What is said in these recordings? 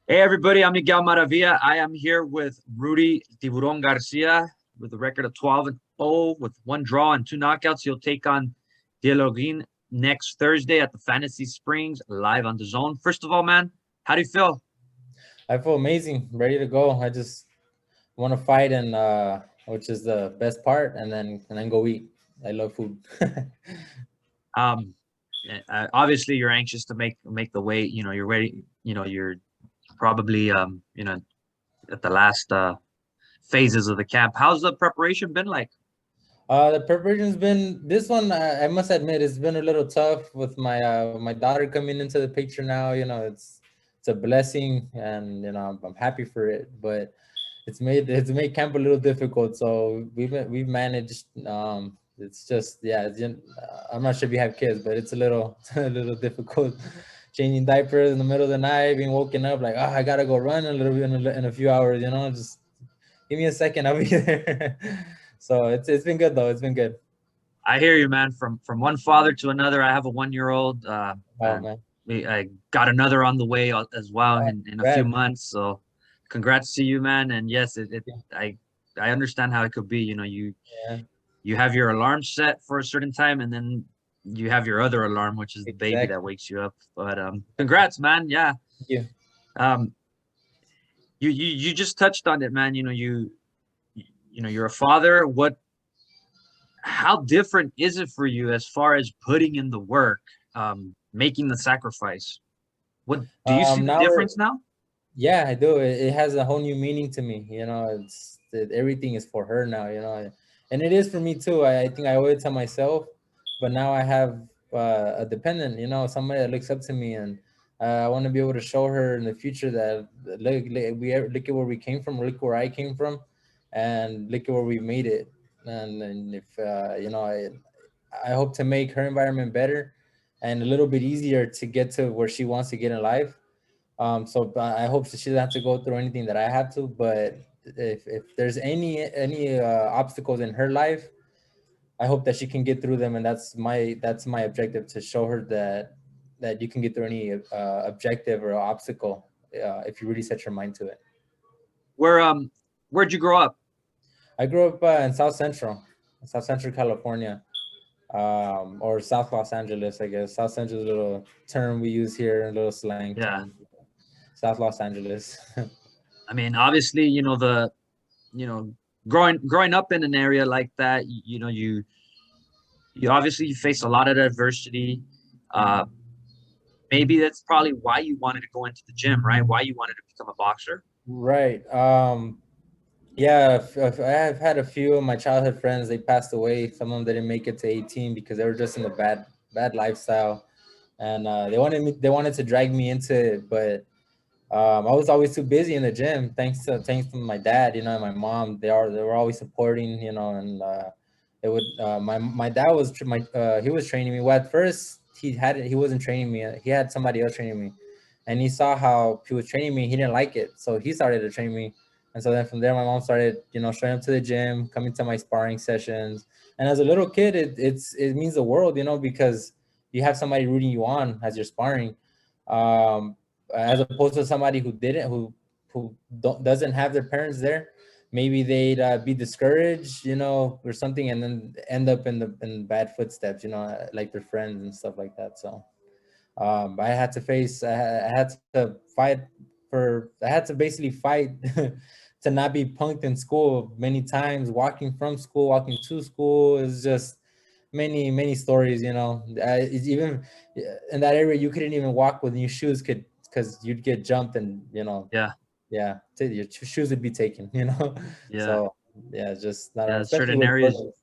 Hey everybody, I'm Miguel Maravilla. I am here with Rudy Tiburon Garcia with a record of 12-0 with one draw and two knockouts. He'll take on Dialogin next Thursday at the Fantasy Springs live on the Zone. First of all, man, how do you feel? I feel amazing, ready to go. I just want to fight and which is the best part, and then go eat. I love food. Um, Obviously you're anxious to make the weight. You're ready. You're probably at the last phases of the camp. How's the preparation been like? The preparation's been this one. I must admit, it's been a little tough with my daughter coming into the picture now. It's a blessing, and I'm happy for it. But it's made camp a little difficult. So we've managed. It's just I'm not sure if you have kids, but it's a little a little difficult. Changing diapers in the middle of the night, being woken up like, I gotta go run a little bit in a few hours. Just give me a second, I'll be there. So it's been good though. It's been good. I hear you, man. From one father to another. I have a 1 year old. Oh man, I got another on the way as well in a few Brad. months. So, congrats to you, man. And yes, I I understand how it could be. Yeah, You have your alarm set for a certain time, and then you have your other alarm, which is the baby that exactly. wakes you up. But congrats, man. Yeah. Thank you. Um, you just touched on it, man. You're a father. How different is it for you as far as putting in the work, making the sacrifice? What do you see the Now difference now? yeah, I do. It has a whole new meaning to me. Everything is for her now. And it is for me too. I think I owe it to myself, but now I have a dependent. Somebody that looks up to me, and I want to be able to show her in the future that look at where we came from, look where I came from, and look at where we made it. And if I hope to make her environment better and a little bit easier to get to where she wants to get in life. So I hope that she doesn't have to go through anything that I have to. But if there's any obstacles in her life, I hope that she can get through them, and that's my objective, to show her that you can get through any objective or obstacle if you really set your mind to it. Where where'd you grow up? I grew up in South Central California, or South Los Angeles, I guess. South Central is a little term we use here, a little slang Yeah, term. South Los Angeles. I mean, obviously, you know, growing up in an area like that, you obviously you face a lot of adversity. Uh, Maybe that's probably why you wanted to go into the gym, right? Why you wanted to become a boxer. Right. Yeah, I've had a few of my childhood friends. They passed away. Some of them didn't make it to 18 because they were just in a bad lifestyle, and they wanted to drag me into it, but I was always too busy in the gym. Thanks to my dad, and my mom. They were always supporting, and it would my dad was he was training me. Well, at first he wasn't training me. He had somebody else training me, and he saw how he was training me. He didn't like it, so he started to train me. And so then from there, my mom started, showing up to the gym, coming to my sparring sessions. And as a little kid, it means the world, because you have somebody rooting you on as you're sparring. Um, as opposed to somebody who didn't who doesn't have their parents there. Maybe they'd be discouraged, or something, and then end up in bad footsteps, like their friends and stuff like that. So I had to fight I had to basically fight to not be punked in school many times, walking from school, walking to school. Is just many stories, it's even in that area you couldn't even walk with new shoes, could because you'd get jumped, and Yeah, yeah, your shoes would be taken. yeah, So yeah, it's just not, yeah. especially Certain with areas, brothers.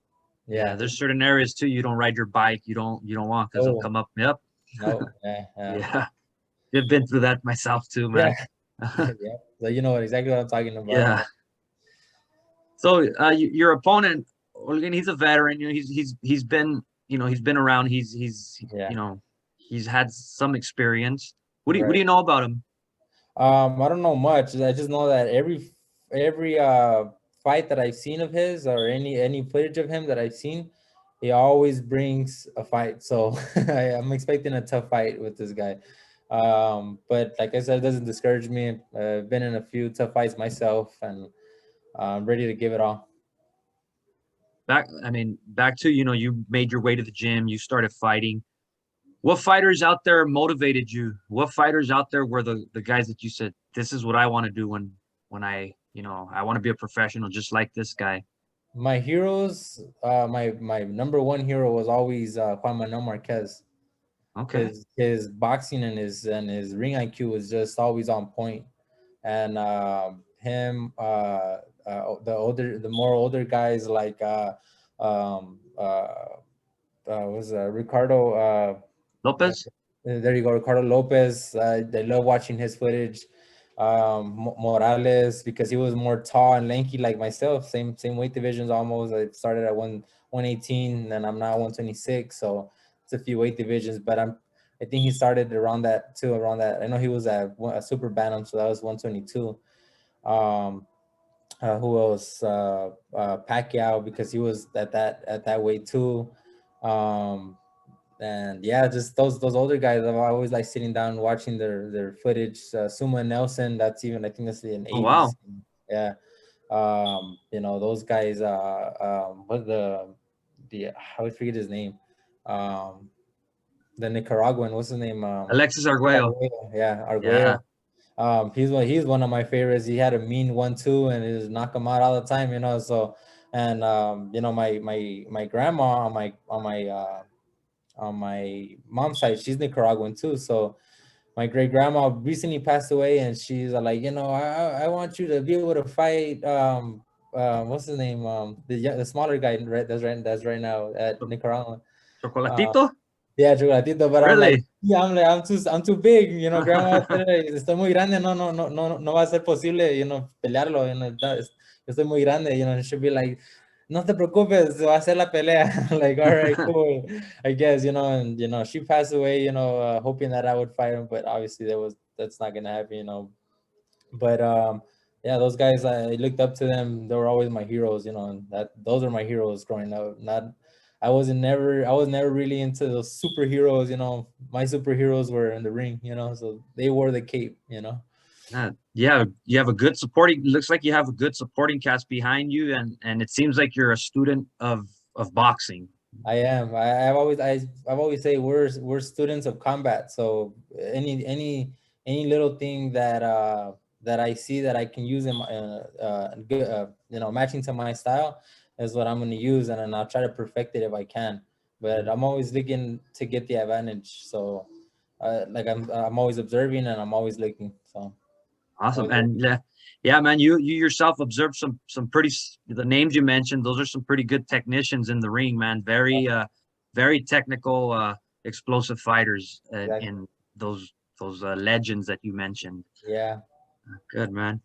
yeah. Yeah. There's certain areas too. You don't ride your bike. You don't walk because they'll Oh come up. Yep. no. Yeah. Yeah, you've been through that myself too, Yeah. man. Yeah. So you know exactly what I'm talking about. Yeah. So your opponent, Olgan, he's a veteran. He's been he's been around. Yeah. He's had some experience. What do Right. you know about him? I don't know much. I just know that every fight that I've seen of his, or any footage of him that I've seen, he always brings a fight. So I'm expecting a tough fight with this guy. But like I said, it doesn't discourage me. I've been in a few tough fights myself, and I'm ready to give it all. Back to, you made your way to the gym, you started fighting. What fighters out there motivated you? What fighters out there were the guys that you said, this is what I want to do when I want to be a professional just like this guy? My heroes, my number one hero was always Juan Manuel Marquez. Okay. His boxing and his ring IQ was just always on point. And him, the more older guys like um, was Ricardo. Lopez? There you go, Ricardo Lopez. They love watching his footage. Morales, because he was more tall and lanky like myself. Same weight divisions almost. I started at 118, and I'm now 126. So it's a few weight divisions, but I think he started around that too. Around that, I know he was at a super bantam, so that was 122. Um, who else? Pacquiao, because he was at that weight too. Um, and yeah, just those older guys. I always like sitting down watching their footage. Suma Nelson, that's even, I think that's in Oh, wow. 80s. Yeah. Those guys. What the I always forget his name. Um, the Nicaraguan. What's his name? Alexis Arguello. Arguello. Yeah, Yeah. Arguello. He's one of my favorites. He had a mean 1-2 and he just knock him out all the time. So, and my grandma on my mom's side, she's Nicaraguan too. So my great grandma recently passed away, and she's like, I want you to be able to fight. What's his name? The smaller guy, right? That's right now at Nicaragua. Uh, Chocolatito? yeah, Chocolatito. But I'm like, Really? yeah, I'm too big. Grandma said, estoy muy grande. No, no, no, no, no va a ser posible. Pelearlo. Estoy muy grande. It should be like, no te preocupes, va a ser la pelea. Like, all right, cool. I guess, and she passed away, hoping that I would fight him, but obviously that's not gonna happen, But yeah, those guys, I looked up to them. They were always my heroes, and those are my heroes growing up. Not, I was never really into those superheroes. My superheroes were in the ring, so they wore the cape. Yeah, you have a good supporting. Looks like you have a good supporting cast behind you, and it seems like you're a student of boxing. I am. I've always say we're students of combat. So any little thing that I see that I can use in my good, matching to my style is what I'm going to use, and then I'll try to perfect it if I can. But I'm always looking to get the advantage. So like I'm always observing and I'm always looking. So Awesome. always And looking. yeah, man, you yourself observed some pretty the names you mentioned. Those are some pretty good technicians in the ring, man. Very technical, explosive fighters, Exactly. in those legends that you mentioned. Yeah. Good, man.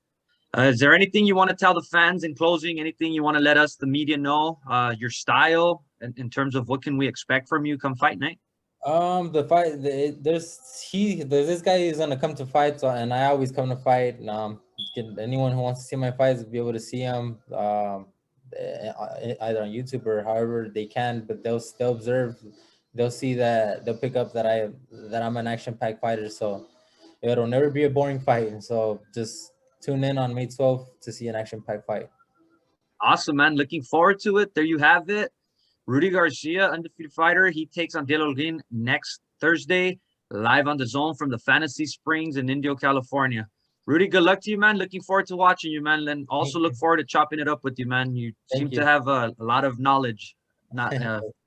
Is there anything you want to tell the fans in closing? Anything you want to let us, the media, know? Your style in terms of what can we expect from you come fight night? The fight, there's this guy who's gonna come to fight, so, and I always come to fight. Anyone who wants to see my fights be able to see them, either on YouTube or however they can. But they'll observe, they'll see that they'll pick up that I'm an action-packed fighter. So it'll never be a boring fight. And so just tune in on May 12th to see an action-packed fight. Awesome, man. Looking forward to it. There you have it. Rudy Garcia, undefeated fighter. He takes on De Holguin next Thursday, live on the Zone from the Fantasy Springs in Indio, California. Rudy, good luck to you, man. Looking forward to watching you, man. And also Thank look you. forward to chopping it up with you, man. You seem Thank to you. have a lot of knowledge, not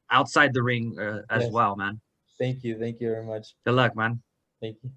outside the ring as Yes. well, man. Thank you. Thank you very much. Good luck, man. Thank you.